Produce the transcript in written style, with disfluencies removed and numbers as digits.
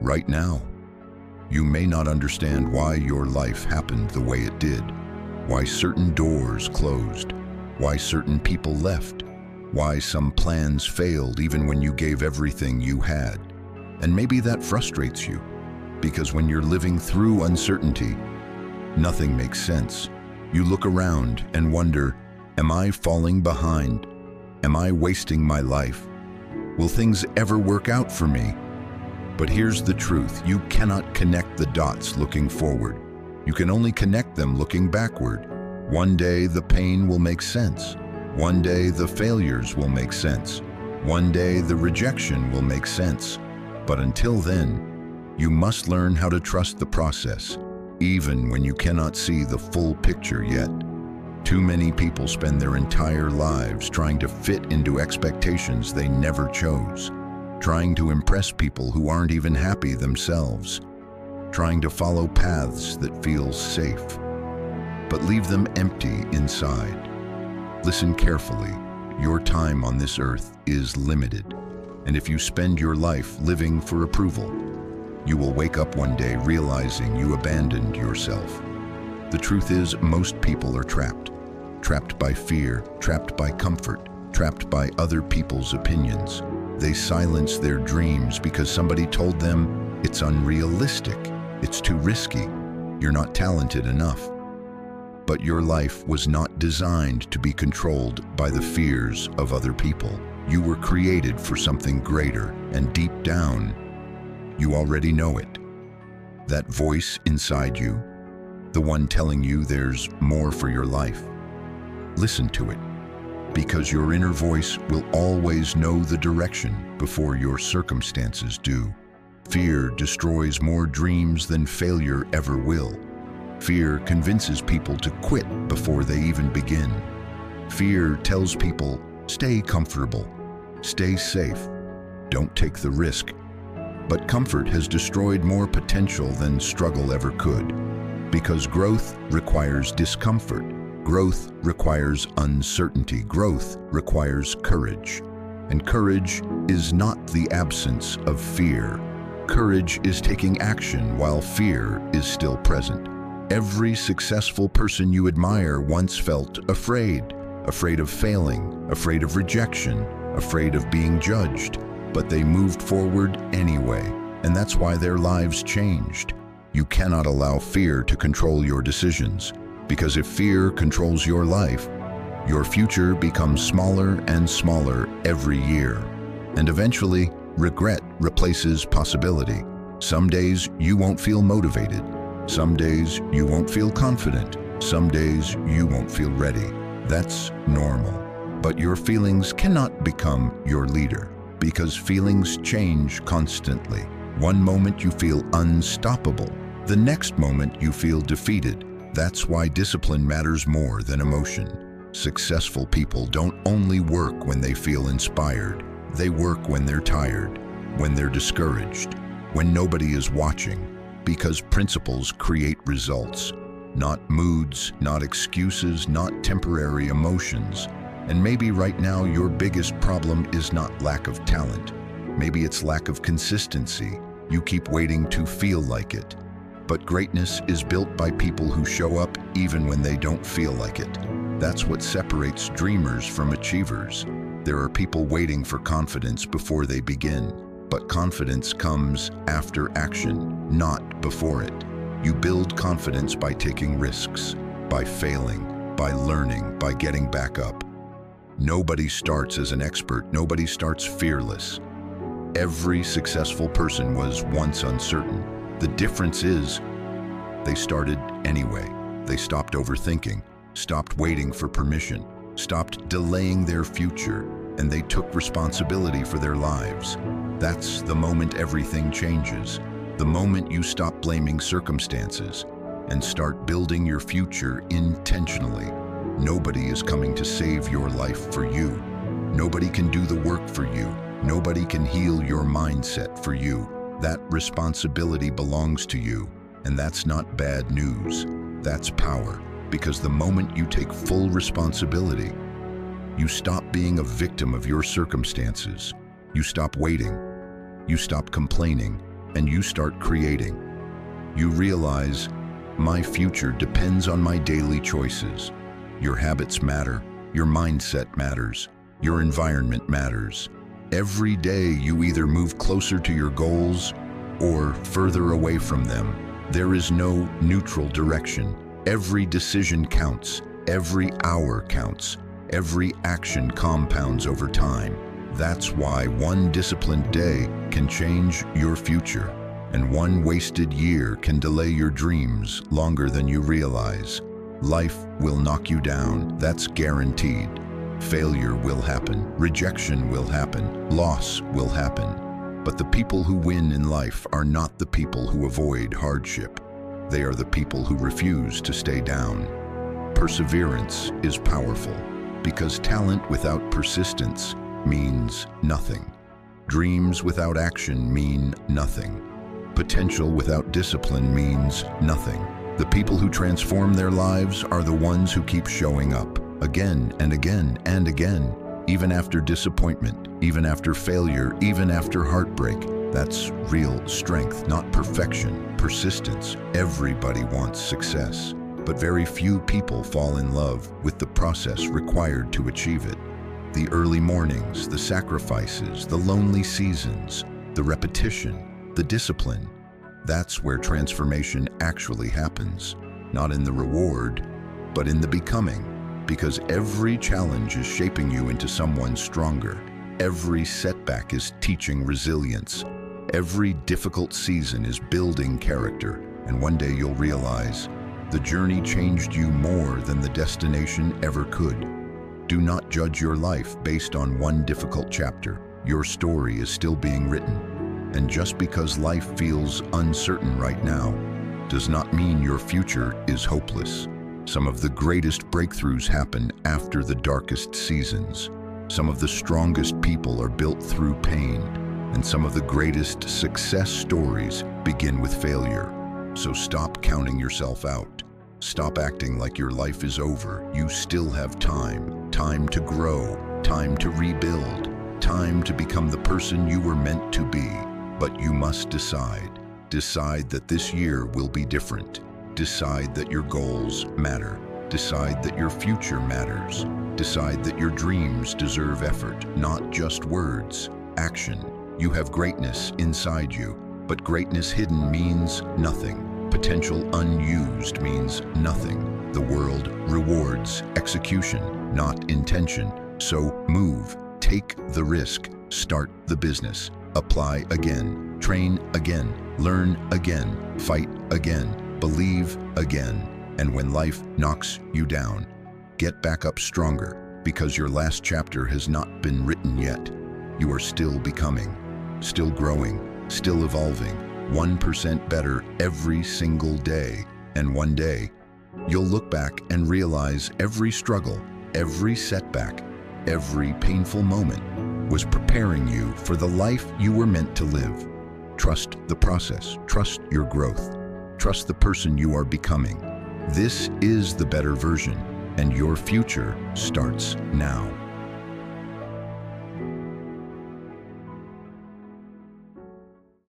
right now. You may not understand why your life happened the way it did, why certain doors closed, why certain people left, why some plans failed even when you gave everything you had. And maybe that frustrates you, because when you're living through uncertainty, nothing makes sense. You look around and wonder, am I falling behind? Am I wasting my life? Will things ever work out for me? But here's the truth, you cannot connect the dots looking forward. You can only connect them looking backward. One day the pain will make sense. One day the failures will make sense. One day the rejection will make sense. But until then, you must learn how to trust the process, even when you cannot see the full picture yet. Too many people spend their entire lives trying to fit into expectations they never chose, trying to impress people who aren't even happy themselves, trying to follow paths that feel safe, but leave them empty inside. Listen carefully. Your time on this earth is limited, and if you spend your life living for approval, you will wake up one day realizing you abandoned yourself. The truth is, most people are trapped by fear, trapped by comfort, trapped by other people's opinions. They silence their dreams because somebody told them it's unrealistic, it's too risky, you're not talented enough. But your life was not designed to be controlled by the fears of other people. You were created for something greater, and deep down, you already know it. That voice inside you, the one telling you there's more for your life. Listen to it, because your inner voice will always know the direction before your circumstances do. Fear destroys more dreams than failure ever will. Fear convinces people to quit before they even begin. Fear tells people, stay comfortable, stay safe, don't take the risk. But comfort has destroyed more potential than struggle ever could, because growth requires discomfort. Growth requires uncertainty. Growth requires courage. And courage is not the absence of fear. Courage is taking action while fear is still present. Every successful person you admire once felt afraid of failing, afraid of rejection, afraid of being judged. But they moved forward anyway, and that's why their lives changed. You cannot allow fear to control your decisions, because if fear controls your life, your future becomes smaller and smaller every year. And eventually, regret replaces possibility. Some days you won't feel motivated. Some days you won't feel confident. Some days you won't feel ready. That's normal. But your feelings cannot become your leader, because feelings change constantly. One moment you feel unstoppable. The next moment you feel defeated. That's why discipline matters more than emotion. Successful people don't only work when they feel inspired. They work when they're tired, when they're discouraged, when nobody is watching, because principles create results, not moods, not excuses, not temporary emotions. And maybe right now your biggest problem is not lack of talent. Maybe it's lack of consistency. You keep waiting to feel like it. But greatness is built by people who show up even when they don't feel like it. That's what separates dreamers from achievers. There are people waiting for confidence before they begin, but confidence comes after action, not before it. You build confidence by taking risks, by failing, by learning, by getting back up. Nobody starts as an expert. Nobody starts fearless. Every successful person was once uncertain. The difference is, they started anyway. They stopped overthinking, stopped waiting for permission, stopped delaying their future, and they took responsibility for their lives. That's the moment everything changes. The moment you stop blaming circumstances and start building your future intentionally. Nobody is coming to save your life for you. Nobody can do the work for you. Nobody can heal your mindset for you. That responsibility belongs to you, and that's not bad news. That's power, because the moment you take full responsibility, you stop being a victim of your circumstances. You stop waiting. You stop complaining. and you start creating. You realize, my future depends on my daily choices. Your habits matter, your mindset matters, your environment matters. Every day you either move closer to your goals or further away from them. There is no neutral direction. Every decision counts, every hour counts, every action compounds over time. That's why one disciplined day can change your future, and one wasted year can delay your dreams longer than you realize. Life will knock you down, that's guaranteed. Failure will happen, rejection will happen, loss will happen. But the people who win in life are not the people who avoid hardship. They are the people who refuse to stay down. Perseverance is powerful, because talent without persistence means nothing. Dreams without action mean nothing. Potential without discipline means nothing. The people who transform their lives are the ones who keep showing up, again and again and again, even after disappointment, even after failure, even after heartbreak. That's real strength, not perfection, persistence. Everybody wants success, but very few people fall in love with the process required to achieve it. The early mornings, the sacrifices, the lonely seasons, the repetition, the discipline. That's where transformation actually happens, not in the reward, but in the becoming. Because every challenge is shaping you into someone stronger. Every setback is teaching resilience. Every difficult season is building character. And one day you'll realize the journey changed you more than the destination ever could. Do not judge your life based on one difficult chapter. Your story is still being written. And just because life feels uncertain right now does not mean your future is hopeless. Some of the greatest breakthroughs happen after the darkest seasons. Some of the strongest people are built through pain, and some of the greatest success stories begin with failure. So stop counting yourself out. Stop acting like your life is over. You still have time. Time to grow. Time to rebuild. Time to become the person you were meant to be. But you must decide. Decide that this year will be different. Decide that your goals matter. Decide that your future matters. Decide that your dreams deserve effort, not just words. Action. You have greatness inside you, but greatness hidden means nothing. Potential unused means nothing. The world rewards execution, not intention. So move, take the risk, start the business, apply again, train again, learn again, fight again, believe again. And when life knocks you down, get back up stronger, because your last chapter has not been written yet. You are still becoming, still growing, still evolving, 1% better every single day. And one day, you'll look back and realize every struggle, every setback, every painful moment was preparing you for the life you were meant to live. Trust the process, trust your growth, trust the person you are becoming. This is the better version, and your future starts now.